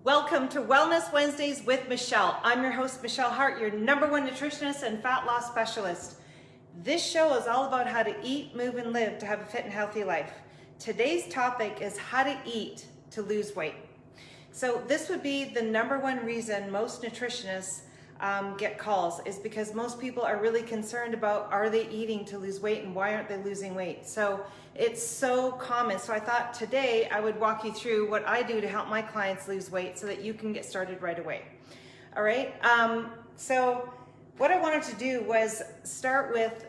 Welcome to Wellness Wednesdays with Michelle. I'm your host, Michelle Hart, your #1 nutritionist and fat loss specialist. This show is all about how to eat, move, and live to have a fit and healthy life. Today's topic is how to eat to lose weight. So this would be the #1 reason most nutritionists get calls, is because most people are really concerned about, are they eating to lose weight and why aren't they losing weight? So it's so common. So I thought today I would walk you through what I do to help my clients lose weight so that you can get started right away. All right. So what I wanted to do was start with,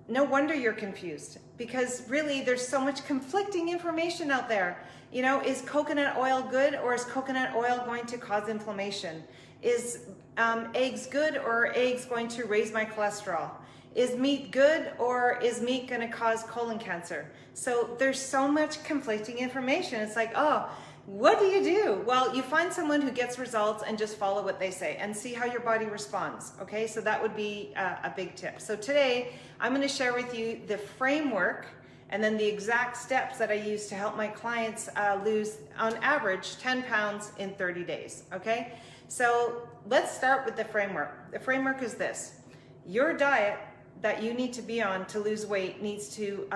no wonder you're confused, because really there's so much conflicting information out there. You know, is coconut oil good, or is coconut oil going to cause inflammation? Is eggs good, or are eggs going to raise my cholesterol? Is meat good, or is meat going to cause colon cancer? So there's so much conflicting information. It's like, oh, what do you do? Well, you find someone who gets results and just follow what they say and see how your body responds. Okay, so that would be a big tip. So today I'm going to share with you the framework and then the exact steps that I use to help my clients lose, on average, 10 pounds in 30 days. Okay, so let's start with the framework. The framework is this: your diet that you need to be on to lose weight needs to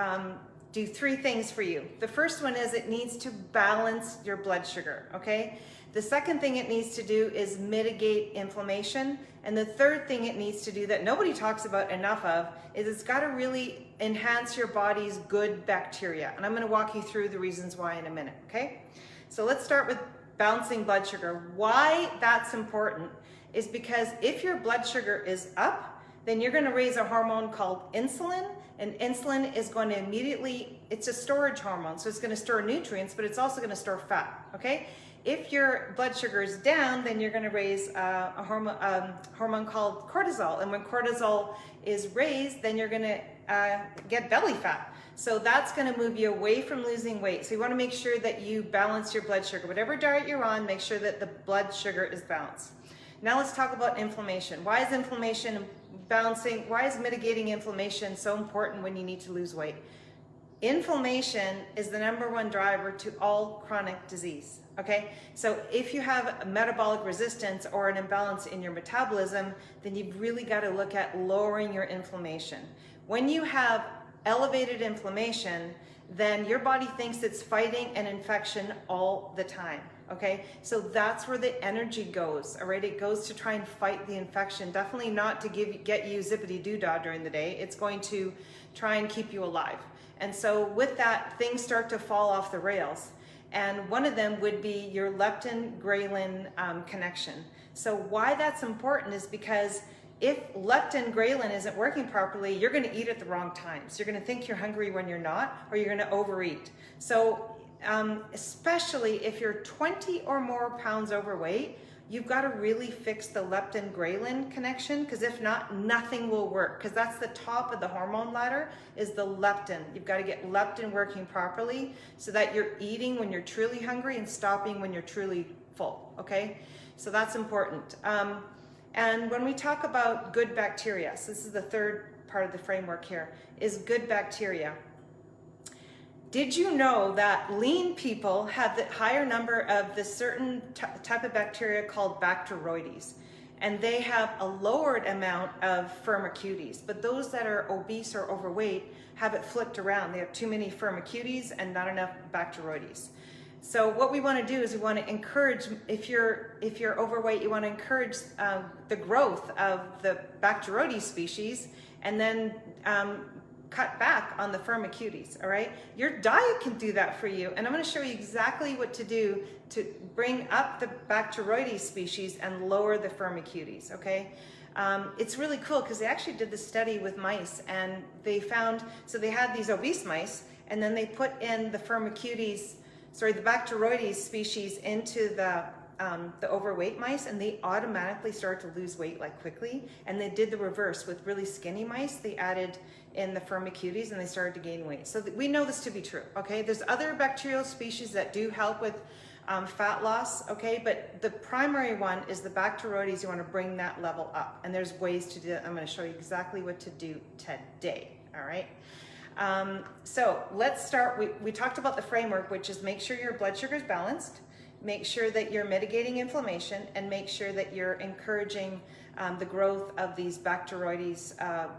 do 3 things for you. The first one is it needs to balance your blood sugar, okay? The second thing it needs to do is mitigate inflammation. And the third thing it needs to do that nobody talks about enough of is it's got to really enhance your body's good bacteria. And I'm going to walk you through the reasons why in a minute, okay? So let's start with balancing blood sugar. Why that's important is because if your blood sugar is up, then you're going to raise a hormone called insulin, and insulin is going to immediately, it's a storage hormone, so it's going to store nutrients, but it's also going to store fat, okay? If your blood sugar is down, then you're going to raise a hormone called cortisol, and when cortisol is raised, then you're going to get belly fat. So that's going to move you away from losing weight. So you want to make sure that you balance your blood sugar. Whatever diet you're on, make sure that the blood sugar is balanced. Now let's talk about inflammation. Why is inflammation balancing, why is mitigating inflammation so important when you need to lose weight? Inflammation is the #1 driver to all chronic disease, okay? So if you have metabolic resistance or an imbalance in your metabolism, then you've really got to look at lowering your inflammation. When you have elevated inflammation, then your body thinks it's fighting an infection all the time. Okay, so that's where the energy goes, all right? It goes to try and fight the infection, definitely not to get you zippity-doo-dah during the day. It's going to try and keep you alive. And so with that, things start to fall off the rails. And one of them would be your leptin-ghrelin connection. So why that's important is because if leptin-ghrelin isn't working properly, you're gonna eat at the wrong times. You're gonna think you're hungry when you're not, or you're gonna overeat. So especially if you're 20 or more pounds overweight, you've got to really fix the leptin-ghrelin connection, because if not, nothing will work, because that's the top of the hormone ladder, is the leptin. You've got to get leptin working properly so that you're eating when you're truly hungry and stopping when you're truly full, okay? So that's important. And when we talk about good bacteria, so this is the third part of the framework here, is good bacteria. Did you know that lean people have the higher number of this certain type of bacteria called Bacteroides, and they have a lowered amount of Firmicutes, but those that are obese or overweight have it flipped around. They have too many Firmicutes and not enough Bacteroides. So what we want to do is we want to encourage, if you're overweight, you want to encourage the growth of the Bacteroides species, and then cut back on the Firmicutes, all right? Your diet can do that for you, and I'm going to show you exactly what to do to bring up the Bacteroides species and lower the Firmicutes, okay? It's really cool because they actually did this study with mice, and they found, so they had these obese mice, and then they put in the Firmicutes, the Bacteroides species into the overweight mice, and they automatically start to lose weight like quickly. And they did the reverse with really skinny mice. They added in the Firmicutes and they started to gain weight. So we know this to be true, okay? There's other bacterial species that do help with fat loss, okay? But the primary one is the Bacteroides. You want to bring that level up, and there's ways to do that. I'm going to show you exactly what to do today, all right? So let's start, we talked about the framework, which is make sure your blood sugar is balanced. make sure that you're mitigating inflammation, and make sure that you're encouraging the growth of these Bacteroides,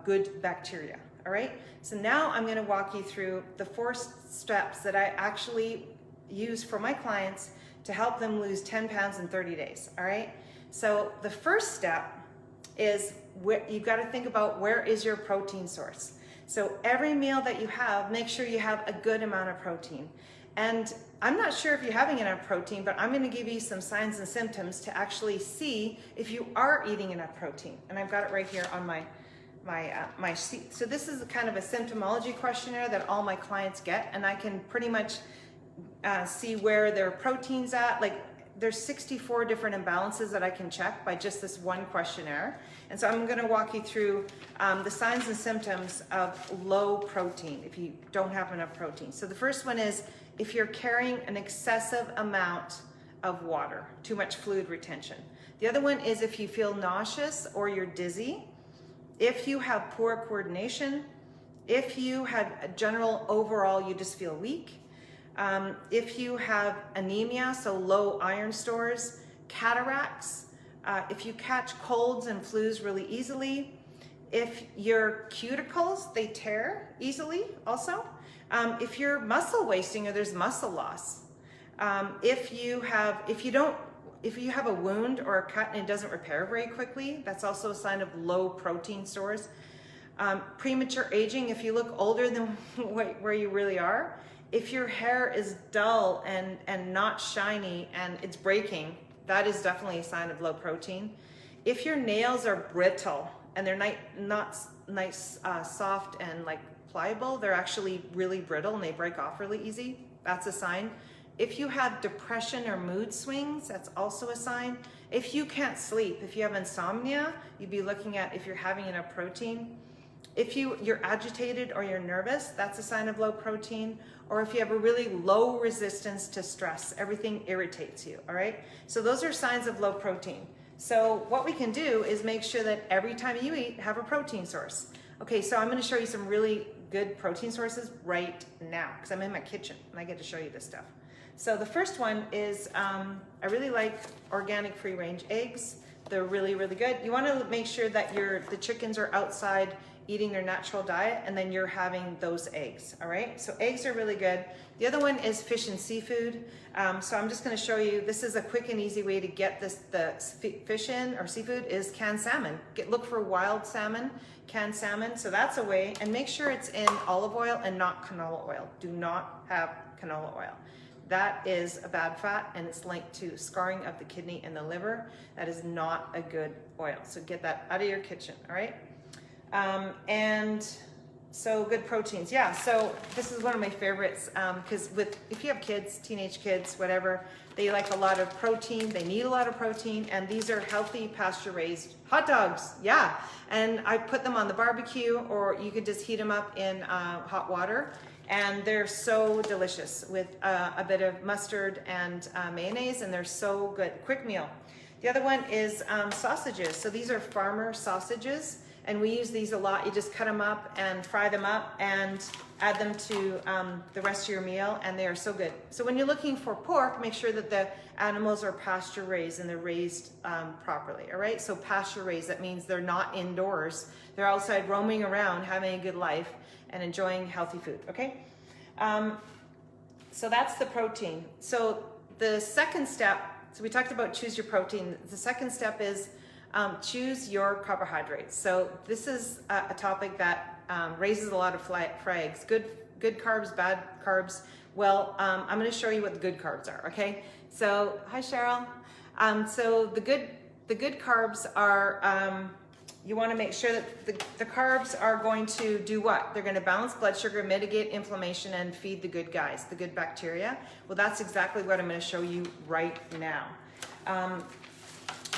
good bacteria. All right, so now I'm going to walk you through the 4 steps that I actually use for my clients to help them lose 10 pounds in 30 days. All right, so the first step is you've got to think about where is your protein source. So every meal that you have, make sure you have a good amount of protein. And I'm not sure if you're having enough protein, but I'm going to give you some signs and symptoms to actually see if you are eating enough protein. And I've got it right here on my sheet. So this is kind of a symptomology questionnaire that all my clients get, and I can pretty much see where their protein's at. Like, there's 64 different imbalances that I can check by just this one questionnaire. And so I'm going to walk you through the signs and symptoms of low protein if you don't have enough protein. So the first one is if you're carrying an excessive amount of water, too much fluid retention. The other one is if you feel nauseous or you're dizzy, if you have poor coordination, if you have a general overall you just feel weak, if you have anemia, so low iron stores, cataracts, if you catch colds and flus really easily, if your cuticles, they tear easily also, if you're muscle wasting or there's muscle loss, if you have a wound or a cut and it doesn't repair very quickly, that's also a sign of low protein stores. Premature aging, if you look older than where you really are, if your hair is dull and not shiny and it's breaking, that is definitely a sign of low protein. If your nails are brittle and they're not nice, soft and like pliable, they're actually really brittle and they break off really easy, that's a sign. If you have depression or mood swings, that's also a sign. If you can't sleep, if you have insomnia, you'd be looking at if you're having enough protein. If you're agitated or you're nervous, that's a sign of low protein. Or if you have a really low resistance to stress, everything irritates you, all right? So those are signs of low protein. So what we can do is make sure that every time you eat, have a protein source. Okay, so I'm gonna show you some really good protein sources right now, because I'm in my kitchen and I get to show you this stuff. So the first one is, I really like organic free-range eggs. They're really, really good. You wanna make sure that the chickens are outside eating their natural diet, and then you're having those eggs, all right? So eggs are really good. The other one is fish and seafood. So I'm just gonna show you, this is a quick and easy way to get the fish in, or seafood, is canned salmon. Look for wild salmon, canned salmon, so that's a way, and make sure it's in olive oil and not canola oil. Do not have canola oil. That is a bad fat, and it's linked to scarring of the kidney and the liver. That is not a good oil, so get that out of your kitchen, all right? And so good proteins. Yeah, so this is one of my favorites, because if you have kids, teenage kids, whatever, they like a lot of protein, they need a lot of protein, and these are healthy pasture-raised hot dogs. Yeah, and I put them on the barbecue, or you could just heat them up in hot water, and they're so delicious with a bit of mustard and mayonnaise, and they're so good. Quick meal. The other one is sausages. So these are farmer sausages, and we use these a lot. You just cut them up and fry them up and add them to the rest of your meal, and they are so good. So when you're looking for pork, make sure that the animals are pasture raised and they're raised properly, all right? So pasture raised, that means they're not indoors. They're outside roaming around, having a good life and enjoying healthy food, okay? So that's the protein. So the second step, so we talked about choose your protein. The second step is choose your carbohydrates. So this is a topic that raises a lot of flags. Good carbs, bad carbs. Well, I'm going to show you what the good carbs are. Okay. So hi Cheryl. So the good carbs are you want to make sure that the carbs are going to do what? They're going to balance blood sugar, mitigate inflammation, and feed the good guys, the good bacteria. Well, that's exactly what I'm going to show you right now.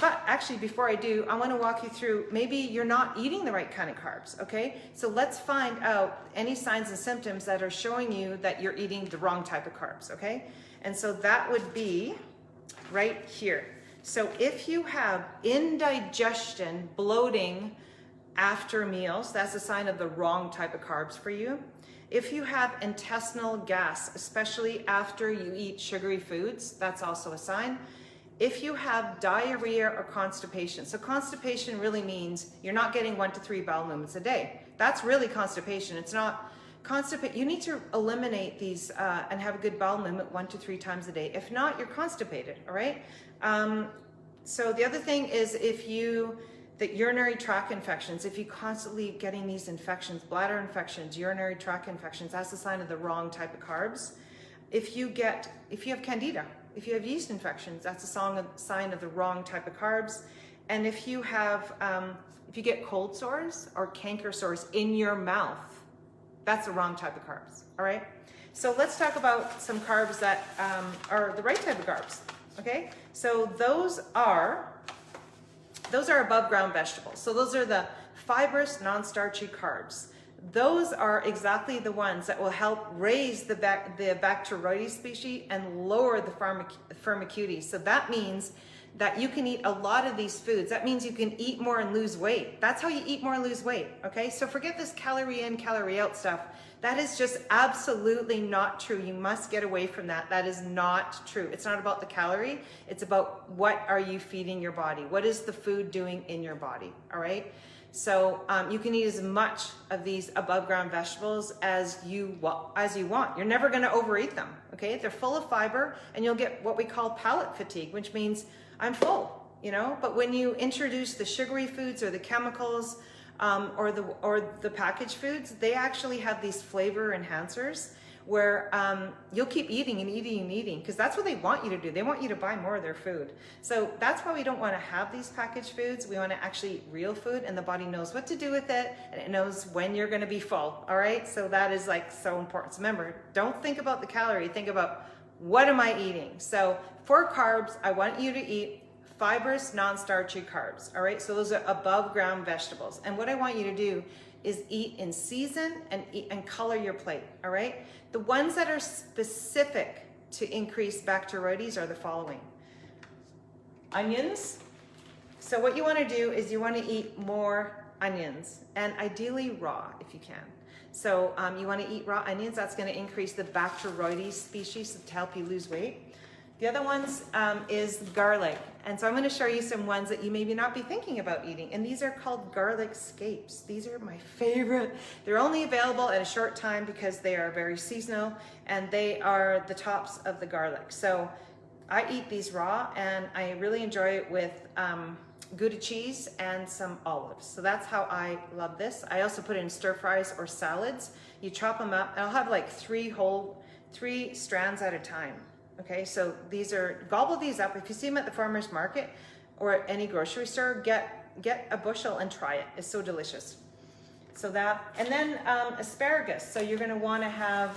But actually, before I do, I want to walk you through, maybe you're not eating the right kind of carbs, okay? So let's find out any signs and symptoms that are showing you that you're eating the wrong type of carbs, okay? And so that would be right here. So if you have indigestion, bloating after meals, that's a sign of the wrong type of carbs for you. If you have intestinal gas, especially after you eat sugary foods, that's also a sign. If you have diarrhea or constipation, so constipation really means you're not getting 1 to 3 bowel movements a day. That's really constipation. It's not constipate. You need to eliminate these and have a good bowel movement 1 to 3 times a day. If not, you're constipated, all right? So the other thing is the urinary tract infections, if you constantly getting these infections, bladder infections, urinary tract infections, that's a sign of the wrong type of carbs. If you have candida, if you have yeast infections, that's a sign of the wrong type of carbs. And if you get cold sores or canker sores in your mouth, that's the wrong type of carbs, all right? So let's talk about some carbs that are the right type of carbs, okay? So those are above ground vegetables. So those are the fibrous, non-starchy carbs. Those are exactly the ones that will help raise the Bacteroides species and lower the Firmicutes. So that means that you can eat a lot of these foods. That means you can eat more and lose weight. That's how you eat more and lose weight, okay? So forget this calorie in, calorie out stuff. That is just absolutely not true. You must get away from that. That is not true. It's not about the calorie. It's about what are you feeding your body? What is the food doing in your body, all right? So you can eat as much of these above ground vegetables as you want. You're never gonna overeat them, okay? They're full of fiber and you'll get what we call palate fatigue, which means I'm full, you know? But when you introduce the sugary foods or the chemicals or the packaged foods, they actually have these flavor enhancers where you'll keep eating and eating and eating because that's what they want you to do. They want you to buy more of their food. So that's why we don't want to have these packaged foods. We want to actually eat real food and the body knows what to do with it and it knows when you're going to be full, all right? So that is like so important. So remember, don't think about the calorie, think about what am I eating? So for carbs, I want you to eat fibrous, non-starchy carbs, all right? So those are above ground vegetables. And what I want you to do is eat in season and color your plate, all right? The ones that are specific to increase Bacteroides are the following. Onions. So what you wanna do is you wanna eat more onions and ideally raw if you can. So you wanna eat raw onions, that's gonna increase the Bacteroides species to help you lose weight. The other ones is garlic. And so I'm going to show you some ones that you maybe not be thinking about eating. And these are called garlic scapes. These are my favorite. They're only available at a short time because they are very seasonal and they are the tops of the garlic. So I eat these raw and I really enjoy it with Gouda cheese and some olives. So that's how I love this. I also put it in stir fries or salads. You chop them up and I'll have like three strands at a time. Okay, so gobble these up. If you see them at the farmer's market or at any grocery store, get a bushel and try it. It's so delicious. So that, and then asparagus. So you're gonna wanna have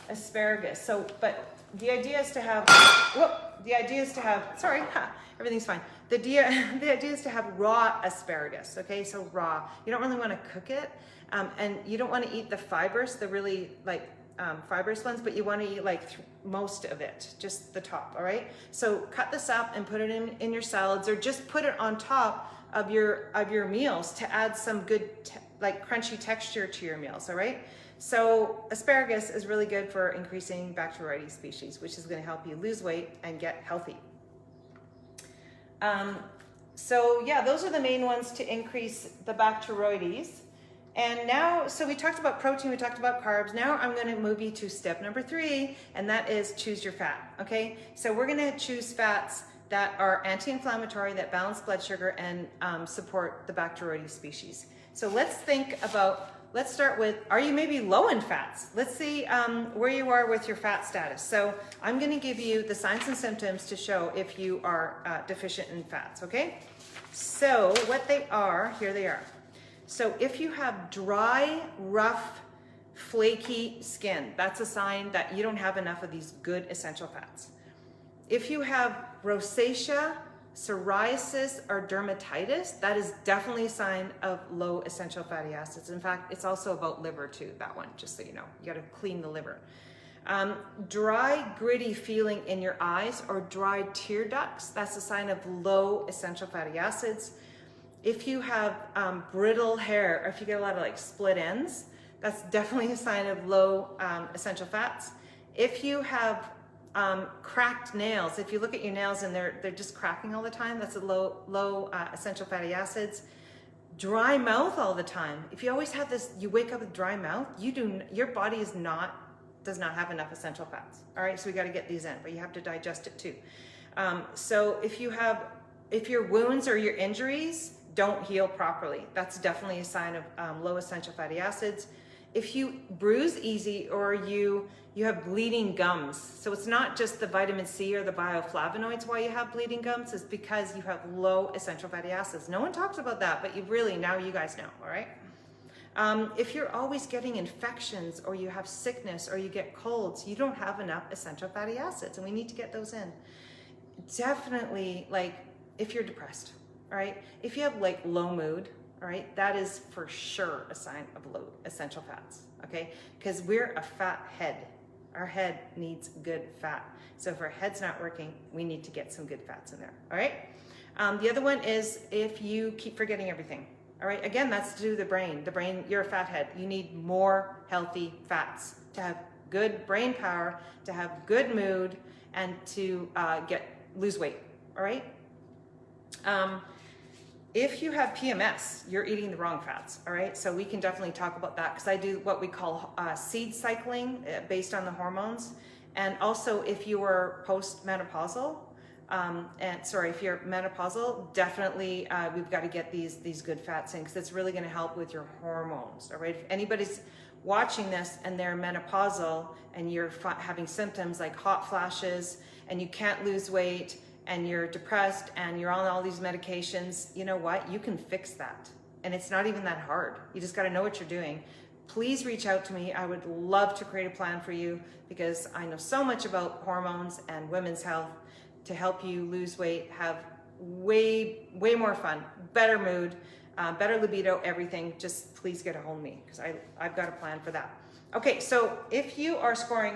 asparagus. So, but the idea is to have, everything's fine. The idea is to have raw asparagus, okay? So raw. You don't really wanna cook it, and you don't wanna eat the fibers, the really like, fibrous ones, but you want to eat like most of it, just the top, all right? So cut this up and put it in your salads or just put it on top of your meals to add some good like crunchy texture to your meals, all right? So asparagus is really good for increasing Bacteroides species, which is going to help you lose weight and get healthy. So yeah, those are the main ones to increase the Bacteroides. And now, so we talked about protein, we talked about carbs. Now I'm going to move you to step number 3, and that is choose your fat, okay? So we're going to choose fats that are anti-inflammatory, that balance blood sugar, and support the Bacteroides species. So let's start with, are you maybe low in fats? Let's see where you are with your fat status. So I'm going to give you the signs and symptoms to show if you are deficient in fats, okay? So what they are, here they are. So if you have dry, rough, flaky skin, that's a sign that you don't have enough of these good essential fats. If you have rosacea, psoriasis, or dermatitis, that is definitely a sign of low essential fatty acids. In fact, it's also about liver too, that one, just so you know. You gotta clean the liver. Dry, gritty feeling in your eyes or dry tear ducts, that's a sign of low essential fatty acids. If you have brittle hair, or if you get a lot of like split ends, That's definitely a sign of low essential fats. If you have cracked nails, if you look at your nails and they're just cracking all the time, that's a low essential fatty acids. Dry mouth all the time. If you always have this, you wake up with dry mouth, your body does not have enough essential fats. All right, so we got to get these in, but you have to digest it too. So if your wounds or your injuries don't heal properly, that's definitely a sign of low essential fatty acids. If you bruise easy or you have bleeding gums, so it's not just the vitamin C or the bioflavonoids why you have bleeding gums, it's because you have low essential fatty acids. No one talks about that, but now you guys know, all right? If you're always getting infections or you have sickness or you get colds, you don't have enough essential fatty acids, and we need to get those in. Definitely, like if you're depressed, all right? If you have like low mood, all right, that is for sure a sign of low essential fats, okay? Because we're a fat head. Our head needs good fat. So if our head's not working, we need to get some good fats in there, all right? The other one is if you keep forgetting everything, all right? Again, that's to do with the brain. The brain, you're a fat head. You need more healthy fats to have good brain power, to have good mood, and to lose weight, all right? If you have PMS, you're eating the wrong fats, all right? So we can definitely talk about that because I do what we call seed cycling based on the hormones. And also if you are post-menopausal, if you're menopausal, definitely we've got to get these good fats in because it's really going to help with your hormones, all right? If anybody's watching this and they're menopausal and you're having symptoms like hot flashes and you can't lose weight and you're depressed and you're on all these medications, you know what? You can fix that. And it's not even that hard. You just got to know what you're doing. Please reach out to me. I would love to create a plan for you because I know so much about hormones and women's health to help you lose weight, have way more fun, better mood, better libido, everything. Just please get a hold of me because I've got a plan for that. Okay, so if you are scoring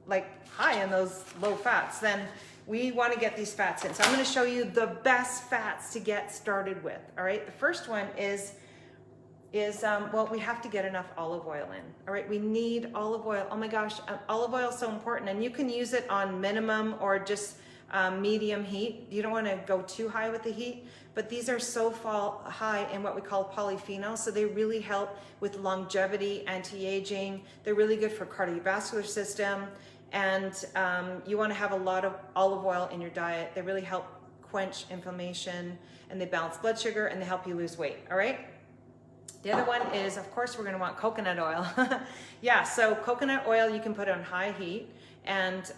like high in those low fats, then we want to get these fats in. So I'm going to show you the best fats to get started with. All right. The first one is well, we have to get enough olive oil in. All right. We need olive oil. Oh my gosh. Olive oil is so important, and you can use it on minimum or just medium heat. You don't want to go too high with the heat, but these are so high in what we call polyphenols. So they really help with longevity, anti-aging. They're really good for cardiovascular system. And you want to have a lot of olive oil in your diet. They really help quench inflammation, and they balance blood sugar, and they help you lose weight, all right? The other one is, of course, we're going to want coconut oil. Yeah, so coconut oil you can put on high heat, and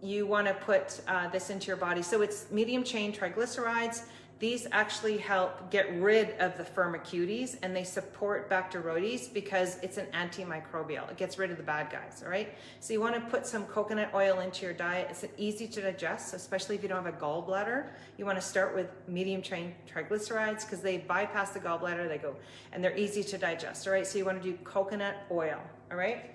you want to put this into your body. So it's medium chain triglycerides. These actually help get rid of the firmicutes, and they support Bacteroides because it's an antimicrobial. It gets rid of the bad guys, all right? So you want to put some coconut oil into your diet. It's easy to digest, especially if you don't have a gallbladder. You want to start with medium chain triglycerides because they bypass the gallbladder, and they're easy to digest, all right? So you want to do coconut oil, all right?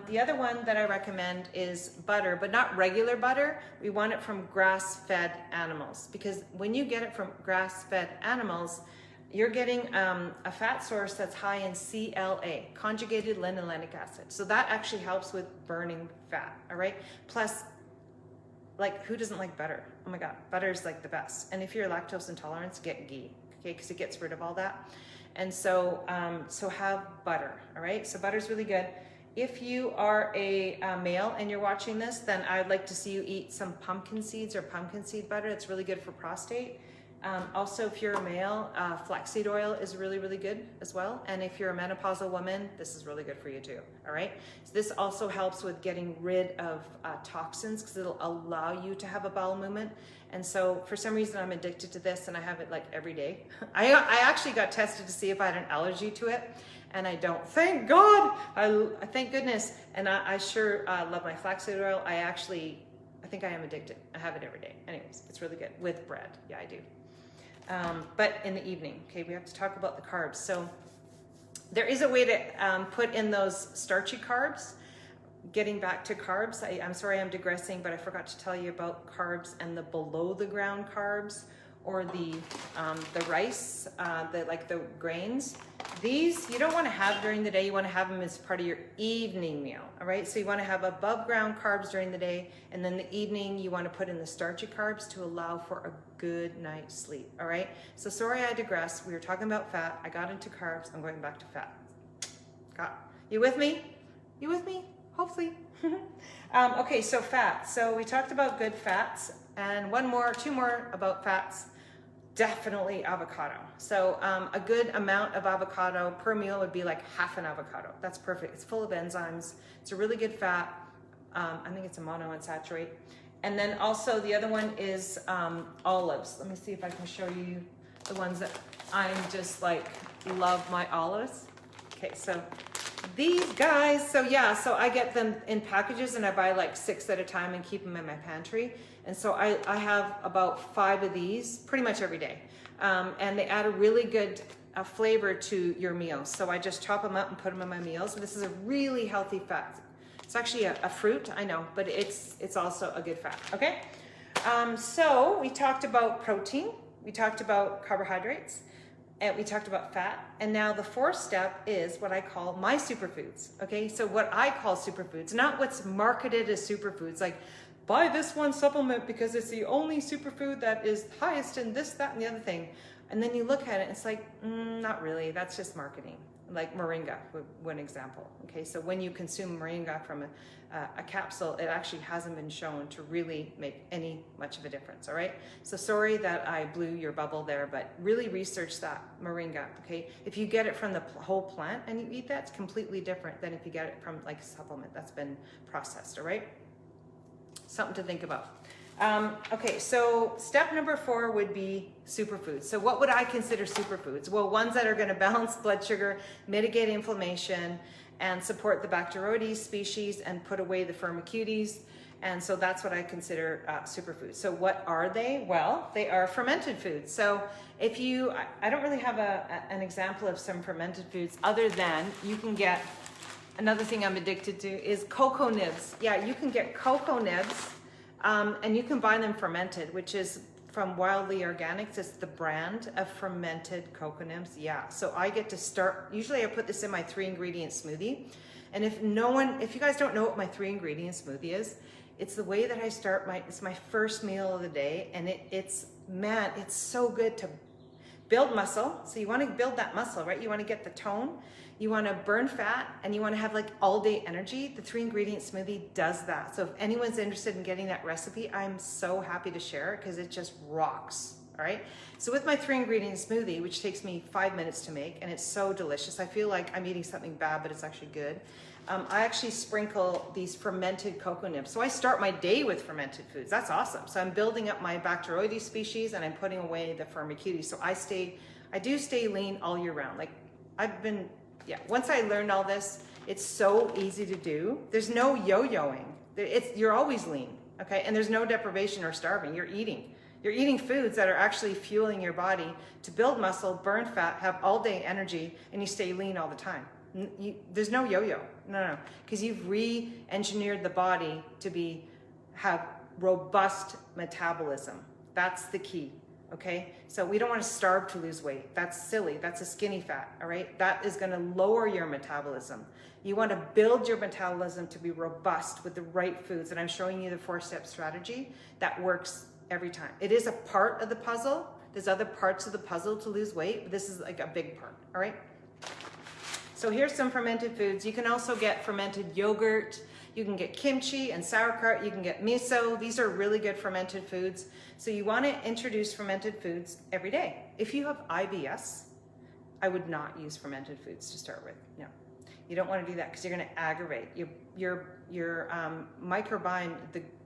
The other one that I recommend is butter, but not regular butter. We want it from grass-fed animals because when you get it from grass-fed animals, you're getting a fat source that's high in CLA, conjugated linolenic acid. So that actually helps with burning fat, all right? Plus, like, who doesn't like butter? Oh my God, butter is like the best. And if you're lactose intolerant, get ghee, okay? Because it gets rid of all that. And so, so have butter, all right? So butter's really good. If you are a male and you're watching this, then I'd like to see you eat some pumpkin seeds or pumpkin seed butter. It's really good for prostate. Also, if you're a male, flaxseed oil is really, really good as well. And if you're a menopausal woman, this is really good for you too, all right? So this also helps with getting rid of toxins because it'll allow you to have a bowel movement. And so for some reason, I'm addicted to this and I have it like every day. I actually got tested to see if I had an allergy to it. And I don't, thank God, I thank goodness. And I sure love my flaxseed oil. I think I am addicted. I have it every day. Anyways, it's really good with bread. Yeah, I do. But in the evening, okay, we have to talk about the carbs. So there is a way to put in those starchy carbs. Getting back to carbs, I'm sorry I'm digressing, but I forgot to tell you about carbs and the below the ground carbs, or the rice, the grains. These you don't want to have during the day. You want to have them as part of your evening meal, all right? So you want to have above ground carbs during the day, and then the evening you want to put in the starchy carbs to allow for a good night's sleep, all right? So sorry I digress. We were talking about fat. I got into carbs. I'm going back to fat. You with me? You with me? Hopefully. Okay, so fat. So we talked about good fats, and two more about fats. Definitely avocado. So a good amount of avocado per meal would be like half an avocado. That's perfect. It's full of enzymes. It's a really good fat. I think it's a monounsaturated. And then also the other one is olives. Let me see if I can show you the ones that I'm just like love my olives. Okay, so these guys, so I get them in packages and I buy like 6 at a time and keep them in my pantry. And so I have about 5 of these pretty much every day. And they add a really good flavor to your meals. So I just chop them up and put them in my meals. This is a really healthy fat. It's actually a fruit, I know, but it's also a good fat, okay? So we talked about protein, we talked about carbohydrates, and we talked about fat. And now the 4th step is what I call my superfoods, okay? So what I call superfoods, not what's marketed as superfoods, like buy this one supplement because it's the only superfood that is highest in this, that, and the other thing. And then you look at it, and it's like, not really, that's just marketing. Like moringa, one example. Okay, so when you consume moringa from a capsule, it actually hasn't been shown to really make much of a difference, all right? So sorry that I blew your bubble there, but really research that moringa, okay? If you get it from the whole plant and you eat that, it's completely different than if you get it from like a supplement that's been processed, all right? Something to think about. Okay, so step number 4 would be superfoods. So what would I consider superfoods? Well, ones that are going to balance blood sugar, mitigate inflammation, and support the Bacteroides species and put away the Firmicutes. And so that's what I consider superfoods. So what are they? Well, they are fermented foods. So if you, I don't really have an example of some fermented foods other than you can get, another thing I'm addicted to is cocoa nibs. Yeah, you can get cocoa nibs. And you can buy them fermented, which is from Wildly Organics. It's the brand of fermented cocoa nibs. Yeah, so I get to start, usually I put this in my 3-ingredient smoothie. And if you guys don't know what my 3-ingredient smoothie is, it's the way that I start it's my first meal of the day. And it's so good to build muscle. So you want to build that muscle, right? You want to get the tone. You want to burn fat, and you want to have like all day energy. The 3-ingredient smoothie does that. So if anyone's interested in getting that recipe, I'm so happy to share it because it just rocks, all right? So with my 3-ingredient smoothie, which takes me 5 minutes to make, and it's so delicious. I feel like I'm eating something bad, but it's actually good. I actually sprinkle these fermented cocoa nibs. So I start my day with fermented foods. That's awesome. So I'm building up my Bacteroides species, and I'm putting away the Firmicutes. So I do stay lean all year round. Like once I learned all this, it's so easy to do. There's no yo-yoing. You're always lean, okay? And there's no deprivation or starving. You're eating foods that are actually fueling your body to build muscle, burn fat, have all day energy, and you stay lean all the time. There's no yo-yo, no, because you've re-engineered the body to have robust metabolism. That's the key. Okay, so we don't want to starve to lose weight. That's silly. That's a skinny fat, all right? That is going to lower your metabolism. You want to build your metabolism to be robust with the right foods. And I'm showing you the 4-step strategy that works every time. It is a part of the puzzle. There's other parts of the puzzle to lose weight, but this is like a big part, all right? So here's some fermented foods. You can also get fermented yogurt. You can get kimchi and sauerkraut. You can get miso. These are really good fermented foods. So you want to introduce fermented foods every day. If you have IBS, I would not use fermented foods to start with. No, you don't want to do that because you're going to aggravate your microbiome.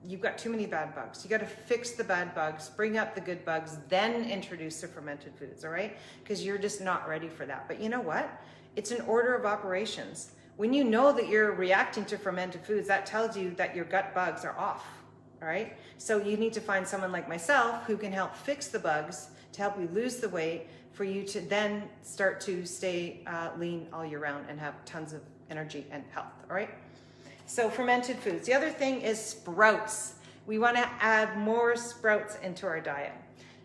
You've got too many bad bugs. You got to fix the bad bugs, bring up the good bugs, then introduce the fermented foods. All right, because you're just not ready for that. But you know what? It's an order of operations. When you know that you're reacting to fermented foods, that tells you that your gut bugs are off, all right? So you need to find someone like myself who can help fix the bugs to help you lose the weight for you to then start to stay lean all year round and have tons of energy and health, all right? So fermented foods. The other thing is sprouts. We want to add more sprouts into our diet.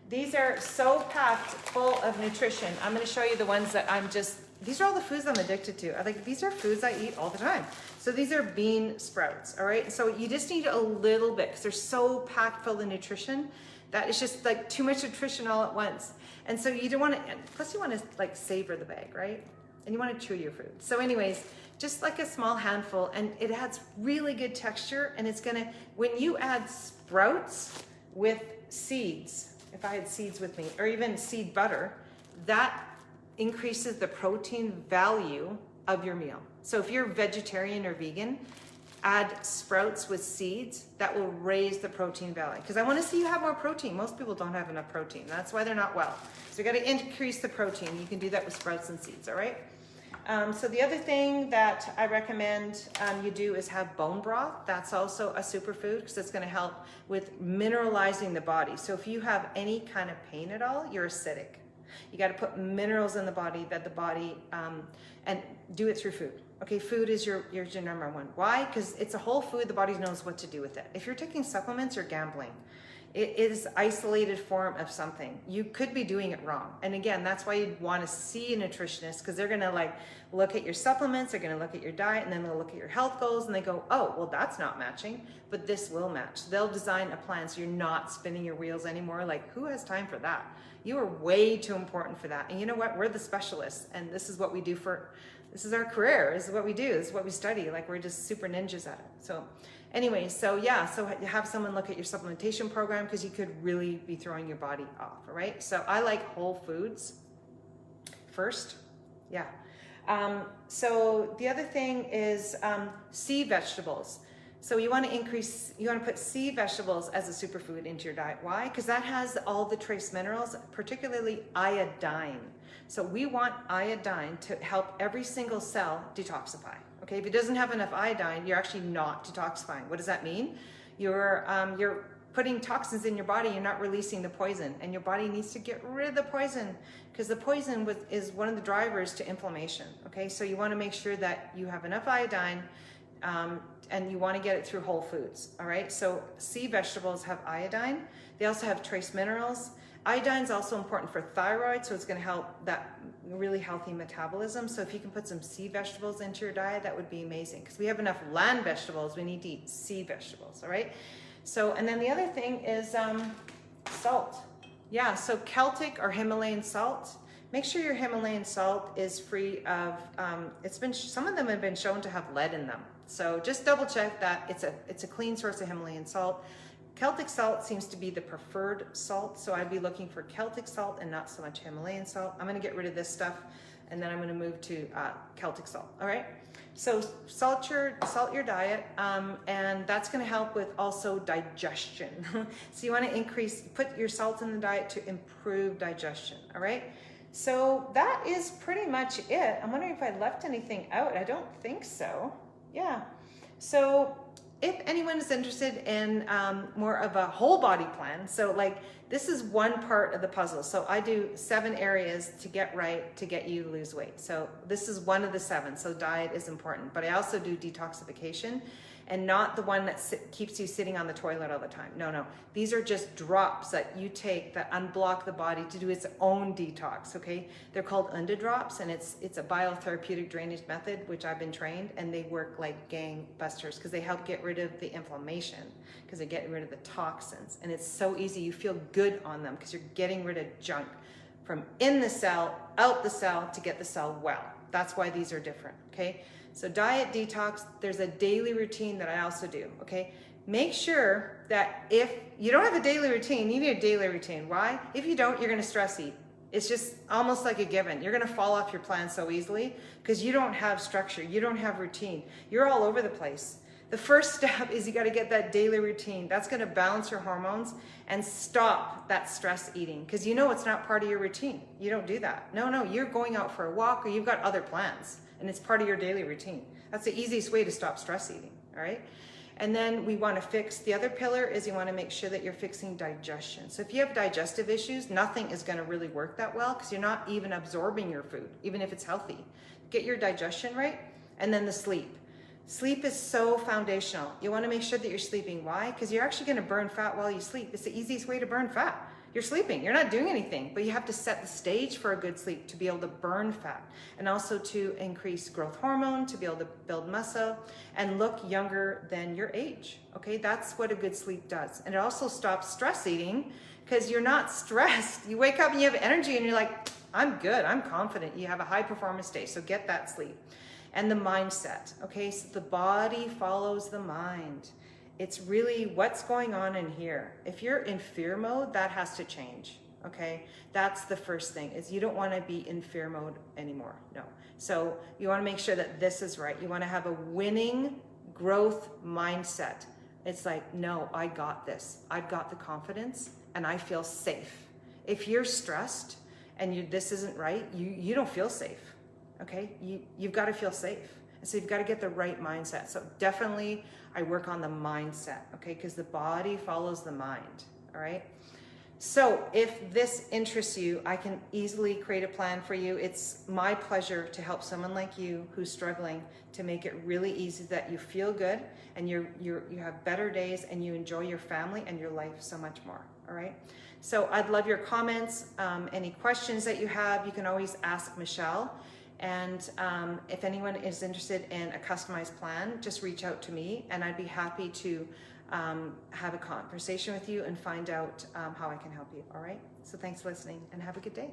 These are so packed full of nutrition. I'm going to show you the ones that I'm just these are all the foods I'm addicted to. These are foods I eat all the time. So these are bean sprouts, all right? So you just need a little bit because they're so packed full of nutrition that it's just like too much nutrition all at once. And so you don't want to, plus you want to like savor the bag, right? And you want to chew your food. So anyways, just like a small handful, and it adds really good texture. And it's gonna, when you add sprouts with seeds, if I had seeds with me, or even seed butter, that increases the protein value of your meal. So if you're vegetarian or vegan, add sprouts with seeds, that will raise the protein value. Because I want to see you have more protein. Most people don't have enough protein. That's why they're not well. So you got to increase the protein. You can do that with sprouts and seeds, all right? So the other thing that I recommend you do is have bone broth. That's also a superfood because it's going to help with mineralizing the body. So if you have any kind of pain at all, you're acidic. You got to put minerals in the body that the body, and do it through food. Okay, food is your number one. Why? Because it's a whole food, the body knows what to do with it. If you're taking supplements, you're gambling. It is isolated form of something. You could be doing it wrong. And again, that's why you'd want to see a nutritionist because they're going to like look at your supplements, they're going to look at your diet, and then they'll look at your health goals and they go, oh, well, that's not matching, but this will match. They'll design a plan so you're not spinning your wheels anymore. Like, who has time for that? You are way too important for that. And you know what? We're the specialists, and this is what we do this is our career. This is what we do. This is what we study. Like, we're just super ninjas at it. So anyway, so yeah, so you have someone look at your supplementation program because you could really be throwing your body off, all right? So I like whole foods first, yeah. So the other thing is sea vegetables. So you want to put sea vegetables as a superfood into your diet. Why? Because that has all the trace minerals, particularly iodine. So we want iodine to help every single cell detoxify. Okay, if it doesn't have enough iodine, you're actually not detoxifying. What does that mean? You're putting toxins in your body, you're not releasing the poison, and your body needs to get rid of the poison because the poison is one of the drivers to inflammation. Okay, so you want to make sure that you have enough iodine, and you want to get it through whole foods. All right, so sea vegetables have iodine. They also have trace minerals. Iodine is also important for thyroid, so it's going to help that really healthy metabolism. So if you can put some sea vegetables into your diet, that would be amazing because we have enough land vegetables. We need to eat sea vegetables. All right. So, and then the other thing is salt. Yeah. So Celtic or Himalayan salt. Make sure your Himalayan salt is free of. Some of them have been shown to have lead in them. So just double check that it's a clean source of Himalayan salt. Celtic salt seems to be the preferred salt, so I'd be looking for Celtic salt and not so much Himalayan salt. I'm going to get rid of this stuff, and then I'm going to move to Celtic salt. All right. So salt your diet, and that's going to help with also digestion. So you want to put your salt in the diet to improve digestion. All right. So that is pretty much it. I'm wondering if I left anything out. I don't think so. Yeah. So if anyone is interested in more of a whole body plan, so like this is one part of the puzzle. So I do 7 areas to get right to get you to lose weight. So this is one of the 7. So diet is important, but I also do detoxification, and not the one that keeps you sitting on the toilet all the time. No. These are just drops that you take that unblock the body to do its own detox, okay? They're called drops, and it's a biotherapeutic drainage method, which I've been trained, and they work like gangbusters because they help get rid of the inflammation, because they get rid of the toxins. And it's so easy. You feel good on them because you're getting rid of junk from in the cell, out the cell to get the cell well. That's why these are different, okay? So diet detox, there's a daily routine that I also do, okay? Make sure that if you don't have a daily routine, you need a daily routine. Why? If you don't, you're gonna stress eat. It's just almost like a given. You're gonna fall off your plan so easily because you don't have structure, you don't have routine. You're all over the place. The first step is you gotta get that daily routine. That's gonna balance your hormones and stop that stress eating because you know it's not part of your routine. You don't do that. No, you're going out for a walk or you've got other plans, and it's part of your daily routine. That's the easiest way to stop stress eating, all right? And then we want to fix, the other pillar is you want to make sure that you're fixing digestion. So if you have digestive issues, nothing is going to really work that well because you're not even absorbing your food, even if it's healthy. Get your digestion right, and then the sleep. Sleep is so foundational. You want to make sure that you're sleeping. Why? Because you're actually going to burn fat while you sleep. It's the easiest way to burn fat. You're sleeping, you're not doing anything, but you have to set the stage for a good sleep to be able to burn fat and also to increase growth hormone, to be able to build muscle and look younger than your age. Okay, that's what a good sleep does. And it also stops stress eating because you're not stressed. You wake up and you have energy and you're like, I'm good, I'm confident. You have a high performance day, so get that sleep. And the mindset, okay, so the body follows the mind. It's really what's going on in here. If you're in fear mode, that has to change, okay? That's the first thing, is you don't wanna be in fear mode anymore, no. So you wanna make sure that this is right. You wanna have a winning growth mindset. It's like, no, I got this. I've got the confidence and I feel safe. If you're stressed and this isn't right, you don't feel safe, okay? You've gotta feel safe. And so you've got to get the right mindset. So definitely I work on the mindset, okay? Because the body follows the mind, all right? So if this interests you, I can easily create a plan for you. It's my pleasure to help someone like you who's struggling to make it really easy that you feel good and you have better days and you enjoy your family and your life so much more, all right? So I'd love your comments, any questions that you have, you can always ask Michelle. And if anyone is interested in a customized plan, just reach out to me and I'd be happy to have a conversation with you and find out how I can help you, all right? So thanks for listening and have a good day.